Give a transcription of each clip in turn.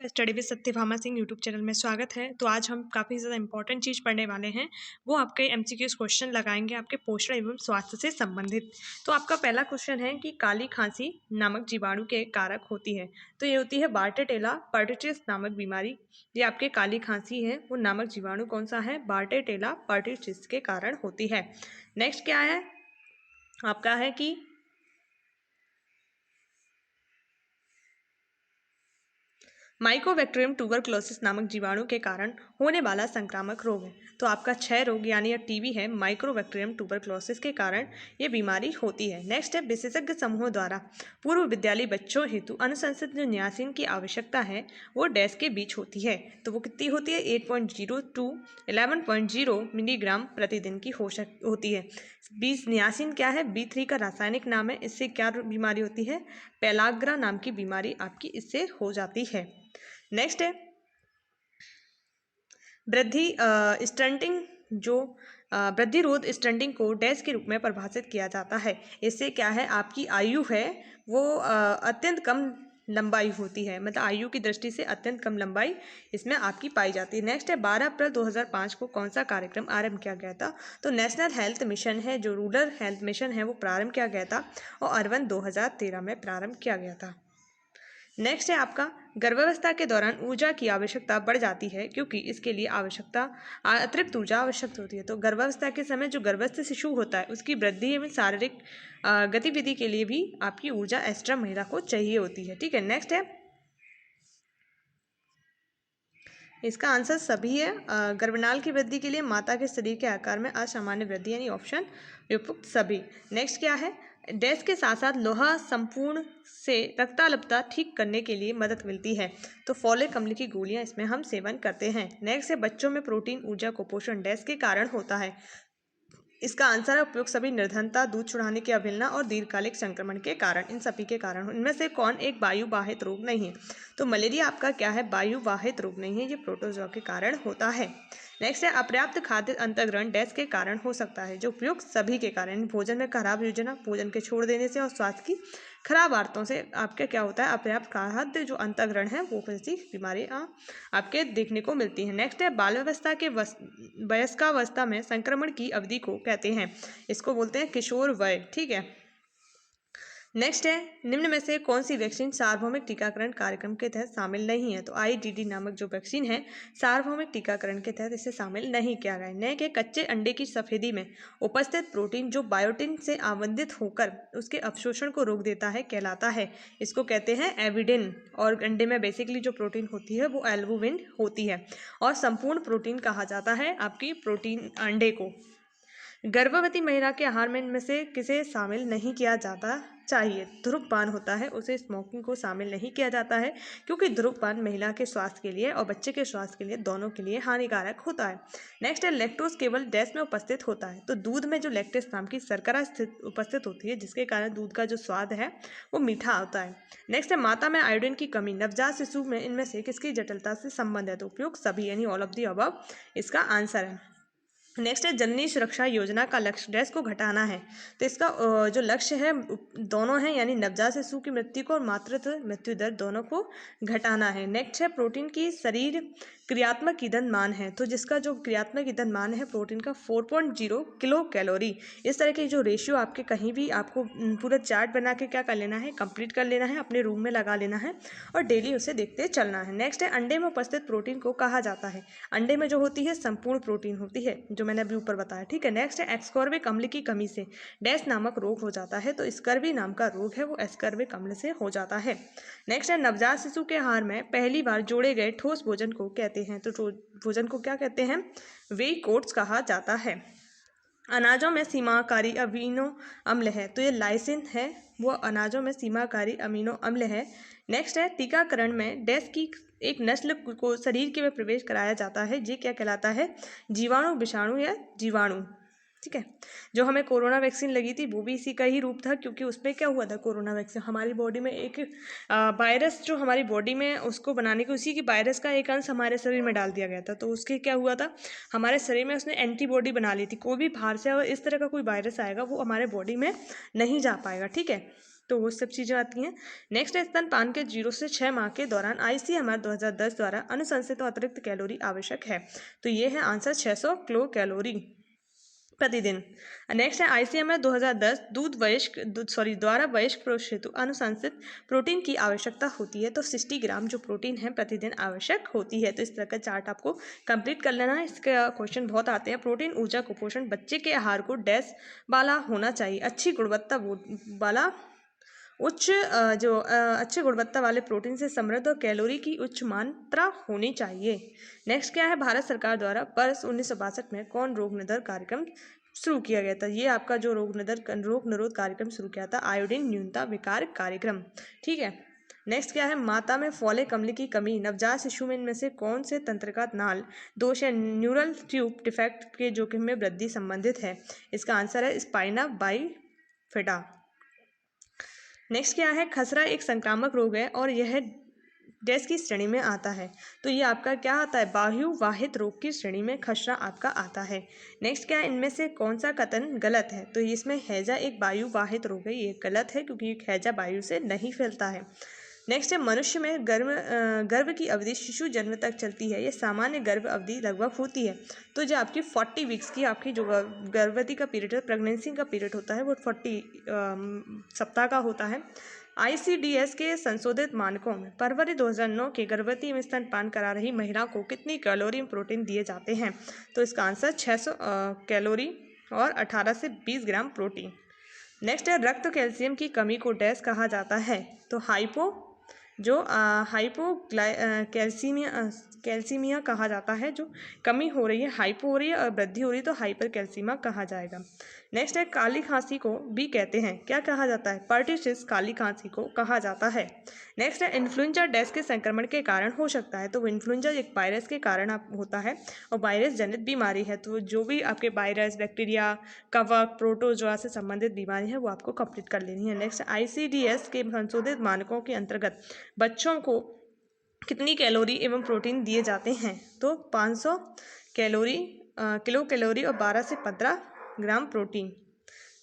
Study with Satyabhama Singh YouTube channel में स्वागत है। तो आज हम काफ़ी ज़्यादा इंपॉर्टेंट चीज़ पढ़ने वाले हैं। वो आपके एमसीक्यूज क्वेश्चन लगाएंगे आपके पोषण एवं स्वास्थ्य से संबंधित। तो आपका पहला क्वेश्चन है कि काली खांसी नामक जीवाणु के कारक होती है। तो ये होती है बार्टेटेला पर्टिचिस नामक बीमारी। ये आपके काली खांसी है वो नामक जीवाणु कौन सा है? बार्टेटेला पर्टिचिस के कारण होती है। नेक्स्ट क्या है आपका है कि माइकोबैक्टीरियम ट्यूबरक्लोसिस नामक जीवाणु के कारण होने वाला संक्रामक रोग है। तो आपका क्षय रोग यानी या टीबी है, माइकोबैक्टीरियम ट्यूबरक्लोसिस के कारण ये बीमारी होती है। नेक्स्ट है विशेषज्ञ समूहों द्वारा पूर्व विद्यालयी बच्चों हेतु अनुशंसित जो नियासिन की आवश्यकता है वो डैश के बीच होती है। तो वो कितनी होती है? 8.0 to 11.0 मिलीग्राम प्रतिदिन की होती है। नियासिन क्या है? B3 का रासायनिक नाम है। इससे क्या बीमारी होती है? पेलाग्रा नाम की बीमारी आपकी इससे हो जाती है। नेक्स्ट है वृद्धि स्टंटिंग जो वृद्धिरोध स्टंटिंग को डैश के रूप में परिभाषित किया जाता है। इससे क्या है आपकी आयु है वो अत्यंत कम लंबाई होती है, मतलब आयु की दृष्टि से अत्यंत कम लंबाई इसमें आपकी पाई जाती है। नेक्स्ट है 12 अप्रैल 2005 को कौन सा कार्यक्रम आरंभ किया गया था? तो नेशनल हेल्थ मिशन है, जो रूरल हेल्थ मिशन है वो प्रारंभ किया गया था और अर्बन 2013 में प्रारंभ किया गया था। नेक्स्ट है आपका गर्भावस्था के दौरान ऊर्जा की आवश्यकता बढ़ जाती है क्योंकि इसके लिए अतिरिक्त ऊर्जा आवश्यक होती है। तो गर्भावस्था के समय जो गर्भस्थ शिशु होता है उसकी वृद्धि एवं शारीरिक गतिविधि के लिए भी आपकी ऊर्जा एक्स्ट्रा महिला को चाहिए होती है। ठीक है, नेक्स्ट है इसका आंसर सभी है। गर्भनाल की वृद्धि के लिए माता के शरीर के आकार में असामान्य वृद्धि यानी ऑप्शन उपयुक्त सभी। नेक्स्ट क्या है? डैश के साथ साथ लोहा संपूर्ण से रक्ताल्पता ठीक करने के लिए मदद मिलती है। तो फॉलिक अम्ल की गोलियां इसमें हम सेवन करते हैं। नेक्स्ट है बच्चों में प्रोटीन ऊर्जा कुपोषण डैश के कारण होता है। इसका आंसर है उपयुक्त सभी निर्धनता, दूध चढ़ाने की अवहेलना और दीर्घकालिक संक्रमण के कारण। इन सभी के कारण इनमें से कौन एक वायु वाहित रोग नहीं है? तो मलेरिया आपका क्या है? वायु वाहित रोग नहीं है, ये प्रोटोजोआ के कारण होता है। नेक्स्ट है अपर्याप्त खाद्य अंतर्ग्रहण डैश के कारण हो सकता है, जो उपयुक्त सभी के कारण। भोजन में खराब योजना, भोजन के छोड़ देने से और स्वास्थ्य की खराब आदतों से आपके क्या होता है? अपर्याप्त खाद्य जो अंतर्ग्रहण है वो जैसी बीमारियां आपके देखने को मिलती हैं। नेक्स्ट है बाल्यावस्था के वयस्कावस्था में संक्रमण की अवधि को कहते हैं, इसको बोलते हैं किशोर वय। ठीक है, नेक्स्ट है निम्न में से कौन सी वैक्सीन सार्वभौमिक टीकाकरण कार्यक्रम के तहत शामिल नहीं है? तो IDD नामक जो वैक्सीन है सार्वभौमिक टीकाकरण के तहत इसे शामिल नहीं किया गया है। नेक्स्ट है कच्चे अंडे की सफेदी में उपस्थित प्रोटीन जो बायोटिन से आवंदित होकर उसके अवशोषण को रोक देता है कहलाता है, इसको कहते हैं एविडिन। और अंडे में बेसिकली जो प्रोटीन होती है वो एल्बुमिन होती है और संपूर्ण प्रोटीन कहा जाता है आपकी प्रोटीन अंडे को। गर्भवती महिला के आहार में इनमें से किसे शामिल नहीं किया जाता चाहिए? धूम्रपान होता है उसे स्मोकिंग को शामिल नहीं किया जाता है क्योंकि धूम्रपान महिला के स्वास्थ्य के लिए और बच्चे के स्वास्थ्य के लिए दोनों के लिए हानिकारक होता है। नेक्स्ट है लैक्टोज केवल डैश में उपस्थित होता है। तो दूध में जो लैक्टेस नाम की शर्करा उपस्थित होती है जिसके कारण दूध का जो स्वाद है वो मीठा होता है। नेक्स्ट है माता में आयोडीन की कमी नवजात शिशु में इनमें से किसकी जटिलता से संबंध है? तो उपयुक्त सभी यानी ऑल ऑफ दी अबव इसका आंसर है। नेक्स्ट है जननी सुरक्षा योजना का लक्ष्य डैश को घटाना है। तो इसका जो लक्ष्य है दोनों है यानी नवजात शिशु की मृत्यु को और मातृत्व मृत्यु दर दोनों को घटाना है। नेक्स्ट है प्रोटीन की शरीर क्रियात्मक ईंधन मान है। तो जिसका जो क्रियात्मक ईंधन मान है प्रोटीन का 4.0 किलो कैलोरी। इस तरह की जो रेशियो आपके कहीं भी आपको पूरा चार्ट बना के क्या कर लेना है? कंप्लीट कर लेना है, अपने रूम में लगा लेना है और डेली उसे देखते चलना है। नेक्स्ट है अंडे में उपस्थित प्रोटीन को कहा जाता है? अंडे में जो होती है संपूर्ण प्रोटीन होती है जो मैंने अभी ऊपर बताया। ठीक है, नेक्स्ट है एस्कॉर्बिक अम्ल की कमी से डैश नामक रोग हो जाता है। तो स्कर्वी नाम का रोग है वो एस्कॉर्बिक अम्ल से हो जाता है। नेक्स्ट है नवजात शिशु के आहार में पहली बार जोड़े गए ठोस भोजन को कहते हैं? तो भोजन को क्या कहते हैं? वेई ओट्स कहा जाता है। अनाजों में सीमाकारी अमीनो अम्ल है। तो ये लाइसिन है वो अनाजों में सीमाकारी अमीनो अम्ल है। नेक्स्ट है टीकाकरण में डैश की एक नस्ल को शरीर के में प्रवेश कराया जाता है, ये क्या कहलाता है? जीवाणु, विषाणु या जीवाणु। ठीक है, जो हमें कोरोना वैक्सीन लगी थी वो भी इसी का ही रूप था क्योंकि उसमें क्या हुआ था? कोरोना वैक्सीन हमारी बॉडी में एक वायरस जो हमारी बॉडी में उसको बनाने के उसी की वायरस का एक अंश हमारे शरीर में डाल दिया गया था। तो उसके क्या हुआ था? हमारे शरीर में उसने एंटीबॉडी बना ली थी। कोई भी बाहर से अगर इस तरह का कोई वायरस आएगा वो हमारे बॉडी में नहीं जा पाएगा। ठीक है, तो वो सब चीज़ें आती हैं। नेक्स्ट है स्तनपान के 0 से 6 माह के दौरान ICMR 2010 द्वारा अनुशंसित अतिरिक्त कैलोरी आवश्यक है। तो ये है आंसर 600 किलो कैलोरी प्रतिदिन। नेक्स्ट है ICMR 2010 द्वारा वयस्क पुरुष हेतु अनुशंसित प्रोटीन की आवश्यकता होती है। तो 60 ग्राम जो प्रोटीन है प्रतिदिन आवश्यक होती है। तो इस तरह का चार्ट आपको कंप्लीट कर लेना है। इसका क्वेश्चन बहुत आते हैं। प्रोटीन, ऊर्जा, कुपोषण, बच्चे के आहार को डैश वाला होना चाहिए। अच्छी गुणवत्ता वाला अच्छी गुणवत्ता वाले प्रोटीन से समृद्ध और कैलोरी की उच्च मात्रा होनी चाहिए। नेक्स्ट क्या है, भारत सरकार द्वारा वर्ष 1962 में कौन रोग निरोधक कार्यक्रम शुरू किया गया था। ये आपका जो रोग निरोध कार्यक्रम शुरू किया था, आयोडीन न्यूनता विकार कार्यक्रम। ठीक है। नेक्स्ट क्या है, माता में फोलिक अम्ल की कमी नवजात शिशु में इनमें से कौन से तंत्रिका नाल दोष या न्यूरल ट्यूब डिफेक्ट के जोखिम में वृद्धि संबंधित है। इसका आंसर है स्पाइना बाइफिडा। नेक्स्ट क्या है, खसरा एक संक्रामक रोग है और यह डैश की श्रेणी में आता है। तो ये आपका क्या आता है, वायुवाहित रोग की श्रेणी में खसरा आपका आता है। नेक्स्ट क्या है, इनमें से कौन सा कथन गलत है। तो इसमें हैजा एक वायुवाहित रोग है, ये गलत है क्योंकि हैजा वायु से नहीं फैलता है। नेक्स्ट है, मनुष्य में गर्भ की अवधि शिशु जन्म तक चलती है। ये सामान्य गर्भ अवधि लगभग होती है। तो जो आपकी 40 वीक्स की आपकी जो गर्भवती का पीरियड है, प्रेगनेंसी का पीरियड होता है, वो 40 सप्ताह का होता है। ICDS के संशोधित मानकों में फरवरी 2009 के गर्भवती में स्तनपान करा रही महिला को कितनी कैलोरी प्रोटीन दिए जाते हैं। तो इसका आंसर 600 कैलोरी और 18 से 20 ग्राम प्रोटीन। नेक्स्ट है, रक्त कैल्शियम की कमी को डैश कहा जाता है। तो कैल्सीमिया कहा जाता है। जो कमी हो रही है, हाइपो हो रही है और वृद्धि हो रही है, तो हाइपर कैल्सीमिया कहा जाएगा। नेक्स्ट है, काली खांसी को भी कहते हैं, क्या कहा जाता है, पर्टिशिस काली खांसी को कहा जाता है। नेक्स्ट है, इन्फ्लुएंजा डैश के संक्रमण के कारण हो सकता है। तो वो इन्फ्लुएंजा एक वायरस के कारण होता है और वायरस जनित बीमारी है। तो जो भी आपके वायरस, बैक्टीरिया, कवक, प्रोटोजोआ से संबंधित बीमारी है वो आपको कंप्लीट कर लेनी है। नेक्स्ट, ICDS के संशोधित मानकों के अंतर्गत बच्चों को कितनी कैलोरी एवं प्रोटीन दिए जाते हैं। तो 500 किलो कैलोरी और 12 से 15 ग्राम प्रोटीन।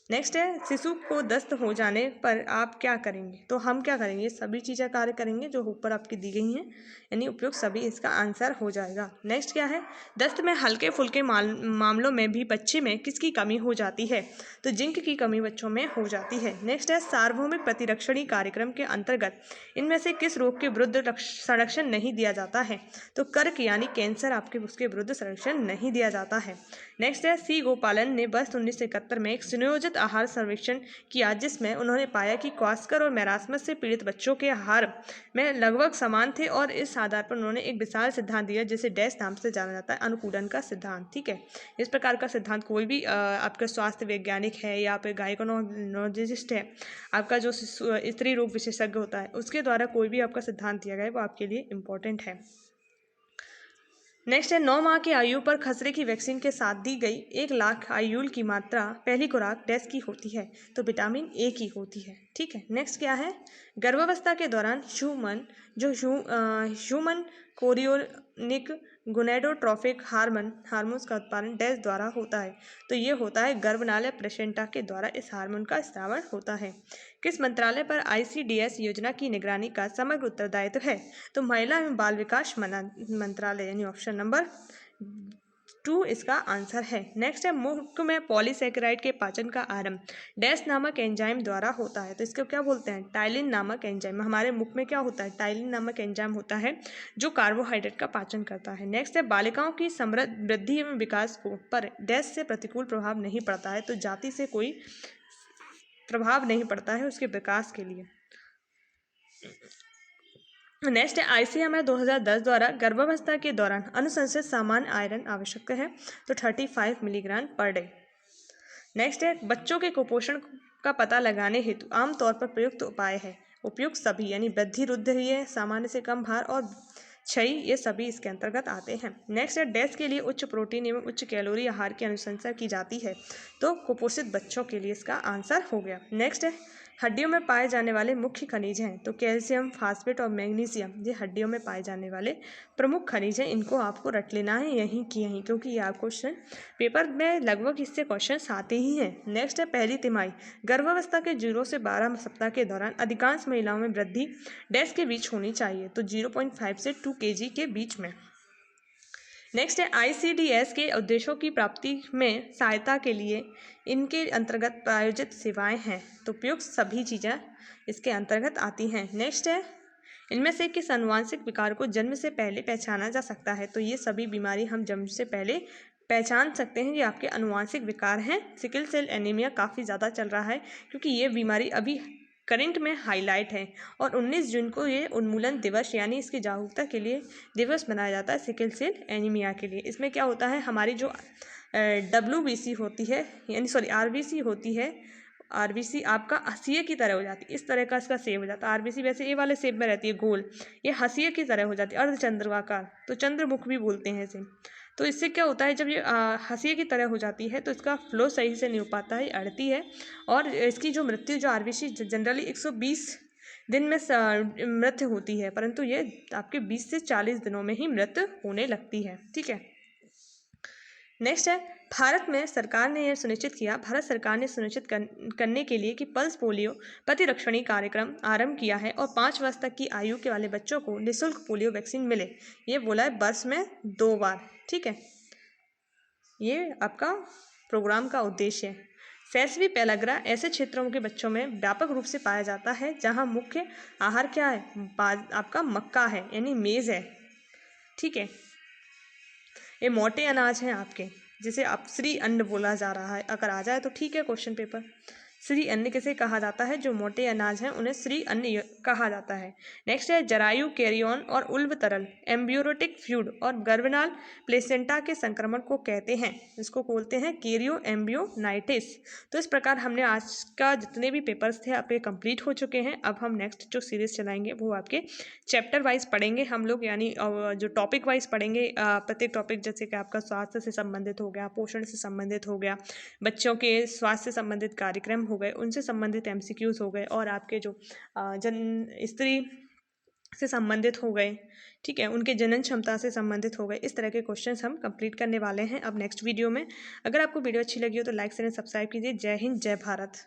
नेक्स्ट है, शिशु को दस्त हो जाने पर आप क्या करेंगे। तो हम क्या करेंगे, सभी चीज़ें कार्य करेंगे जो ऊपर आपकी दी गई हैं, यानी उपयुक्त सभी इसका आंसर हो जाएगा। नेक्स्ट क्या है, दस्त में हल्के फुल्के मामलों में भी बच्चे में किसकी कमी हो जाती है। तो जिंक की कमी बच्चों में हो जाती है। नेक्स्ट है, सार्वभौमिक प्रतिरक्षणी कार्यक्रम के अंतर्गत इनमें से किस रोग के विरुद्ध संरक्षण नहीं दिया जाता है। तो कर्क यानी कैंसर आपके उसके विरुद्ध संरक्षण नहीं दिया जाता है। नेक्स्ट है, C गोपालन ने वर्ष 1971 में एक सुनियोजित आहार सर्वेक्षण किया जिसमें उन्होंने पाया कि क्वास्कर और मैरास्मस से पीड़ित बच्चों के आहार में लगभग समान थे और इस आधार पर उन्होंने एक विशाल सिद्धांत दिया जिसे डैश नाम से जाना जाता है, अनुकूलन का सिद्धांत। ठीक है। इस प्रकार का सिद्धांत कोई भी आपका स्वास्थ्य वैज्ञानिक है या फिर गायकोनोलॉजिस्ट है, आपका जो स्त्री रोग विशेषज्ञ होता है, उसके द्वारा कोई भी आपका सिद्धांत दिया गया है वो आपके लिए इम्पोर्टेंट है। नेक्स्ट है, 9 माह की आयु पर खसरे की वैक्सीन के साथ दी गई 1 लाख आयुल की मात्रा पहली खुराक डैश की होती है। तो विटामिन A की होती है। ठीक है। नेक्स्ट क्या है, गर्भावस्था के दौरान ह्यूमन कोरियोनिक गोनेडोट्रोफिक हार्मोन्स का उत्पादन डैश द्वारा होता है। तो ये होता है गर्भनाल प्लेसेंटा के द्वारा इस हार्मोन का स्रावन होता है। किस मंत्रालय पर ICDS योजना की निगरानी का समग्र उत्तरदायित्व है। तो महिला एवं बाल विकास मंत्रालय, यानी ऑप्शन नंबर 2 इसका आंसर है। नेक्स्ट है, मुख में पॉलीसेकेराइड के पाचन का आरंभ डैश नामक एंजाइम द्वारा होता है। तो इसको क्या बोलते हैं, टाइलिन नामक एंजाइम। हमारे मुख में क्या होता है, टाइलिन नामक एंजाइम होता है जो कार्बोहाइड्रेट का पाचन करता है। नेक्स्ट है, बालिकाओं की वृद्धि एवं विकास को पर डैश से प्रतिकूल प्रभाव नहीं पड़ता है। तो जाति से कोई प्रभाव नहीं पड़ता है उसके विकास के लिए। नेक्स्ट है, ICMR 2010 द्वारा गर्भावस्था के दौरान अनुशंसित सामान्य आयरन आवश्यकता है। तो 35 मिलीग्राम पर डे। नेक्स्ट है, बच्चों के कुपोषण का पता लगाने हेतु आमतौर पर प्रयुक्त उपाय है। उपयुक्त सभी, यानी वृद्धि, रुधिर, सामान्य से कम भार और क्षयी, ये सभी इसके अंतर्गत आते हैं। नेक्स्ट है, डैश के लिए उच्च प्रोटीन एवं उच्च कैलोरी आहार की अनुशंसा की जाती है। तो कुपोषित बच्चों के लिए इसका आंसर हो गया। नेक्स्ट है, हड्डियों में पाए जाने वाले मुख्य खनिज हैं, तो कैल्शियम, फास्फेट और मैग्नीशियम ये हड्डियों में पाए जाने वाले प्रमुख खनिज हैं। इनको आपको रट लेना है यहीं की यहीं, क्योंकि ये आप क्वेश्चन पेपर में लगभग इससे क्वेश्चन आते ही हैं। नेक्स्ट है पहली तिमाही। गर्भावस्था के 0 से 12 सप्ताह के दौरान अधिकांश महिलाओं में वृद्धि डैश के बीच होनी चाहिए, तो 0.5 से 2 kg के बीच में। नेक्स्ट है ICDS के उद्देश्यों की प्राप्ति में सहायता के लिए इनके अंतर्गत प्रायोजित सेवाएं हैं, तो उपयुक्त सभी चीज़ें इसके अंतर्गत आती हैं। नेक्स्ट है इनमें से किस आनुवांशिक विकार को जन्म से पहले पहचाना जा सकता है, तो ये सभी बीमारी हम जन्म से पहले पहचान सकते हैं, ये आपके आनुवांशिक विकार हैं। सिकल सेल एनीमिया काफ़ी ज़्यादा चल रहा है क्योंकि ये बीमारी अभी करंट में हाईलाइट है, और 19 जून को ये उन्मूलन दिवस यानी इसकी जागरूकता के लिए दिवस मनाया जाता है सिकल सेल एनीमिया के लिए। इसमें क्या होता है, हमारी जो WBC होती है यानी RBC होती है, RBC आपका हंसिए की तरह हो जाती है, इस तरह का इसका शेप हो जाता है। RBC वैसे ये वाले शेप में रहती है गोल, ये हंसिए की तरह हो जाती है, अर्धचंद्राकार, तो चंद्रमुख भी बोलते हैं इसे। तो इससे क्या होता है, जब ये हंसिए की तरह हो जाती है तो इसका फ्लो सही से नहीं हो पाता है, अड़ती है, और इसकी जो मृत्यु जो RBC जनरली 120 दिन में मृत्यु होती है, परंतु ये आपके 20 से 40 दिनों में ही मृत्यु होने लगती है। ठीक है। नेक्स्ट है भारत सरकार ने सुनिश्चित करने के लिए कि पल्स पोलियो प्रतिरक्षणी कार्यक्रम आरंभ किया है और 5 वर्ष तक की आयु के वाले बच्चों को निःशुल्क पोलियो वैक्सीन मिले। ये बोला है वर्ष में 2 बार। ठीक है, ये आपका प्रोग्राम का उद्देश्य है। फैसवी पेलाग्रा ऐसे क्षेत्रों के बच्चों में व्यापक रूप से पाया जाता है जहां मुख्य आहार क्या है, आपका मक्का है यानी मेज़ है। ठीक है, ये मोटे अनाज हैं आपके, जिसे आप श्री अन्न बोला जा रहा है। अगर आ जाए तो ठीक है क्वेश्चन पेपर। श्री अन्न किसे कहा जाता है, जो मोटे अनाज हैं उन्हें श्री अन्न कहा जाता है। नेक्स्ट है जरायु, कैरियन और उल्ब तरल, एम्ब्रियोटिक फ्लूइड और गर्भनाल प्लेसेंटा के संक्रमण को कहते हैं, इसको बोलते हैं कैरियो एम्ब्रियोनाइटिस। तो इस प्रकार हमने आज का जितने भी पेपर्स थे आपके कंप्लीट हो चुके हैं। अब हम नेक्स्ट जो सीरीज चलाएंगे वो आपके चैप्टर वाइज पढ़ेंगे हम लोग, यानी जो टॉपिक वाइज पढ़ेंगे। प्रत्येक टॉपिक जैसे कि आपका स्वास्थ्य से संबंधित हो गया, पोषण से संबंधित हो गया, बच्चों के स्वास्थ्य से संबंधित कार्यक्रम हो गए, उनसे संबंधित MCQs हो गए, और आपके जो स्त्री से संबंधित हो गए, ठीक है, उनके जनन क्षमता से संबंधित हो गए। इस तरह के क्वेश्चंस हम कंप्लीट करने वाले हैं अब नेक्स्ट वीडियो में। अगर आपको वीडियो अच्छी लगी हो तो लाइक शेयर सब्सक्राइब कीजिए। जय हिंद, जय भारत।